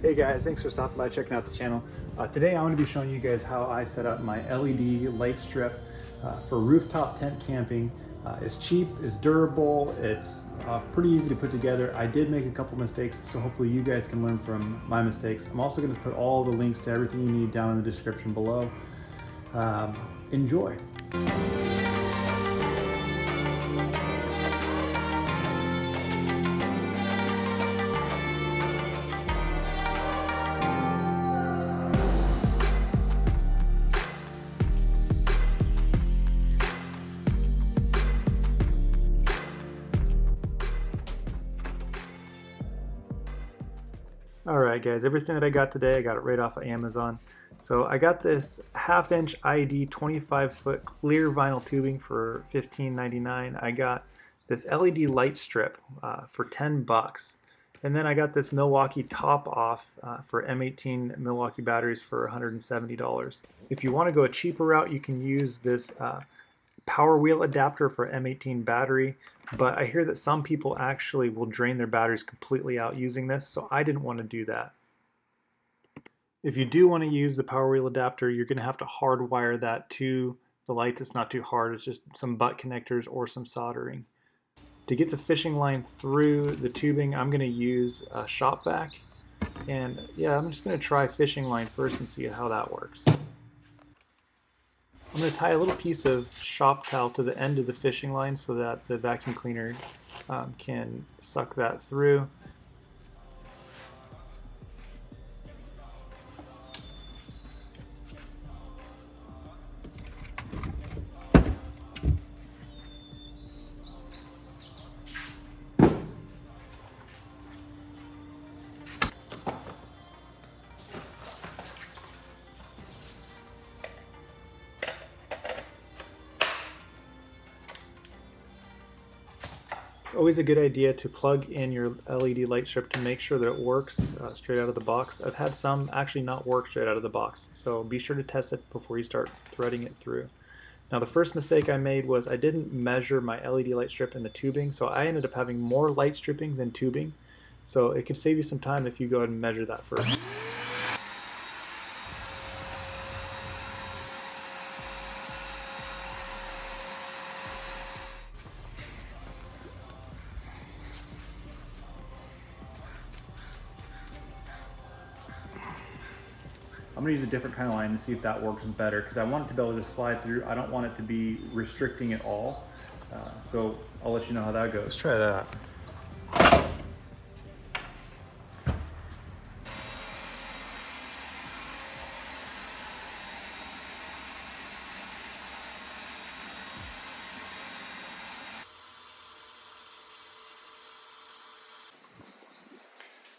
Hey guys, thanks for stopping by, checking out the channel. Today I'm going to be showing you guys how I set up my LED light strip for rooftop tent camping. It's cheap, it's durable, it's pretty easy to put together. I did make a couple mistakes, so hopefully you guys can learn from my mistakes. I'm also going to put all the links to everything you need down in the description below. Enjoy. Alright guys, everything that I got today, I got it right off of Amazon. So I got this 1/2 inch ID 25-foot clear vinyl tubing for $15.99. I got this LED light strip for $10. And then I got this Milwaukee Top Off for M18 Milwaukee batteries for $170. If you want to go a cheaper route, you can use this power wheel adapter for M18 battery, but I hear that some people actually will drain their batteries completely out using this, so I didn't want to do that. If you do want to use the power wheel adapter, you're going to have to hardwire that to the lights. It's not too hard, it's just some butt connectors or some soldering. To get the fishing line through the tubing, I'm going to use a shop vac, and yeah, I'm just going to try fishing line first and see how that works. I'm going to tie a little piece of shop towel to the end of the fishing line so that the vacuum cleaner can suck that through. It's always a good idea to plug in your LED light strip to make sure that it works straight out of the box. I've had some actually not work straight out of the box, so be sure to test it before you start threading it through. Now the first mistake I made was I didn't measure my LED light strip in the tubing, so I ended up having more light stripping than tubing. So it could save you some time if you go ahead and measure that first. I'm going to use a different kind of line and see if that works better, because I want it to be able to slide through. I don't want it to be restricting at all. So I'll let you know how that goes. Let's try that.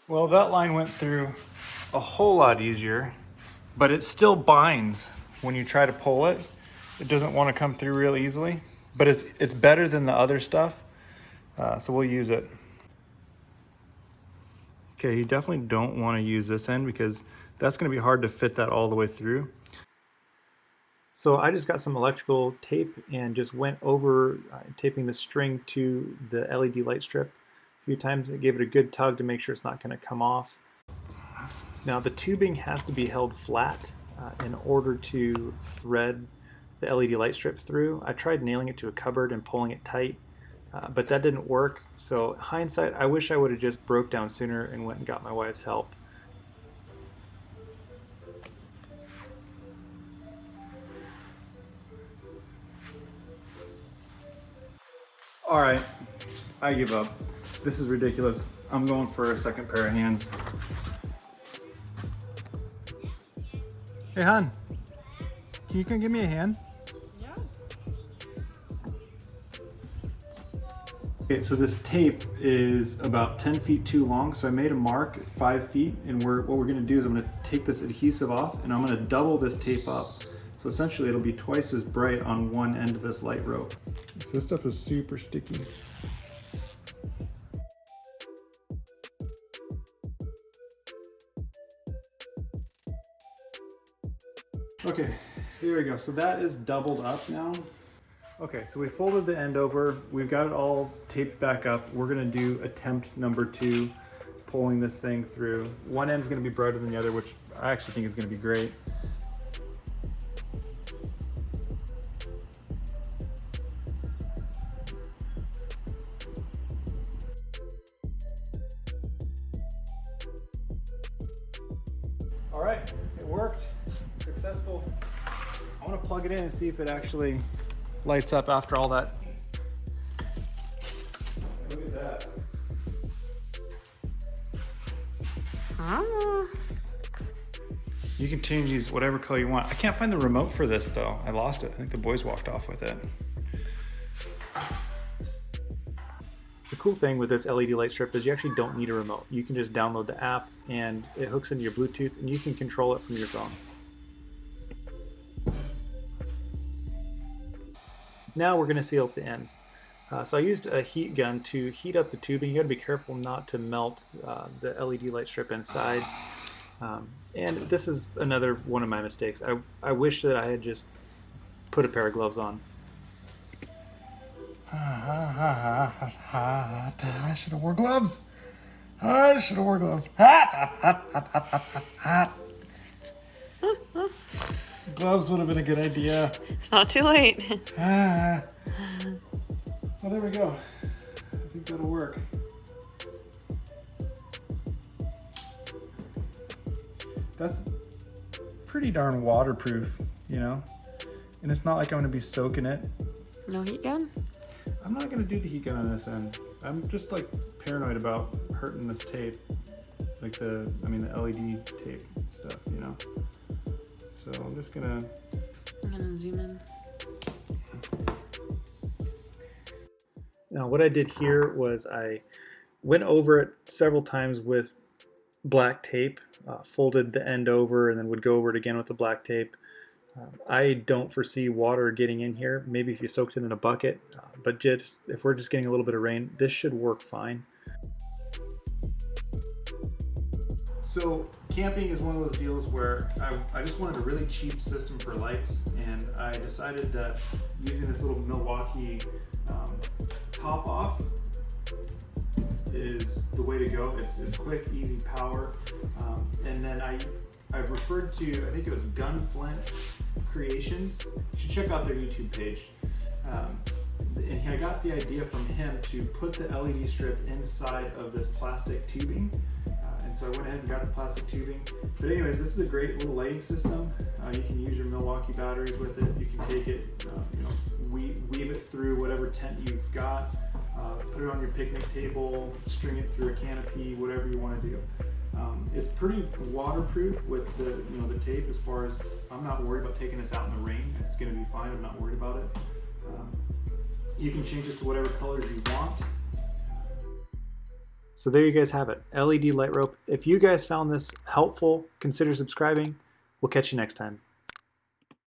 Well, that line went through a whole lot easier, but it still binds when you try to pull it. It doesn't want to come through real easily, but it's better than the other stuff, so we'll use it. Okay, you definitely don't want to use this end because that's going to be hard to fit that all the way through. So I just got some electrical tape and just went over taping the string to the LED light strip a few times. It gave it a good tug to make sure it's not going to come off. Now the tubing has to be held flat in order to thread the LED light strip through. I tried nailing it to a cupboard and pulling it tight, but that didn't work. So hindsight, I wish I would have just broke down sooner and went and got my wife's help. All right, I give up. This is ridiculous. I'm going for a second pair of hands. Hey, hon, can you come give me a hand? Yeah. Okay, so this tape is about 10 feet too long, so I made a mark at 5 feet, and what we're gonna do is I'm gonna take this adhesive off and I'm gonna double this tape up. So essentially it'll be twice as bright on one end of this light rope. So this stuff is super sticky. Okay, here we go. So that is doubled up now. Okay, so we folded the end over. We've got it all taped back up. We're gonna do attempt number 2. pulling this thing through. One end's going to be brighter than the other, which I actually think is going to be great. All right, it worked. Successful. I want to plug it in and see if it actually lights up after all that. Look at that. You can change these whatever color you want. I can't find the remote for this though. I lost it. I think the boys walked off with it. The cool thing with this LED light strip is you actually don't need a remote. You can just download the app and it hooks into your Bluetooth and you can control it from your phone. Now we're going to seal up the ends. So I used a heat gun to heat up the tubing. You got to be careful not to melt the LED light strip inside. And this is another one of my mistakes. I wish that I had just put a pair of gloves on. I should have wore gloves. I should have wore gloves. Gloves would have been a good idea. It's not too late. Well, there we go. I think that'll work. That's pretty darn waterproof, you know? And it's not like I'm gonna be soaking it. No heat gun? I'm not gonna do the heat gun on this end. I'm just like paranoid about hurting this tape. Like the LED tape stuff, you know? So I'm just gonna... I'm gonna zoom in. Now what I did here was I went over it several times with black tape, folded the end over and then would go over it again with the black tape. I don't foresee water getting in here. Maybe if you soaked it in a bucket, but just if we're just getting a little bit of rain, this should work fine. So camping is one of those deals where I just wanted a really cheap system for lights, and I decided that using this little Milwaukee Top Off is the way to go. It's quick, easy power, and then I've referred to, I think it was Gunflint Creations. You should check out their YouTube page. And I got the idea from him to put the LED strip inside of this plastic tubing. And so I went ahead and got the plastic tubing. But anyways, this is a great little lighting system. You can use your Milwaukee batteries with it. You can take it, weave it through whatever tent you've got, put it on your picnic table, string it through a canopy, whatever you want to do. It's pretty waterproof with the tape, as far as I'm not worried about taking this out in the rain. It's going to be fine. I'm not worried about it. You can change this to whatever colors you want. So there you guys have it, LED light rope. If you guys found this helpful, consider subscribing. We'll catch you next time.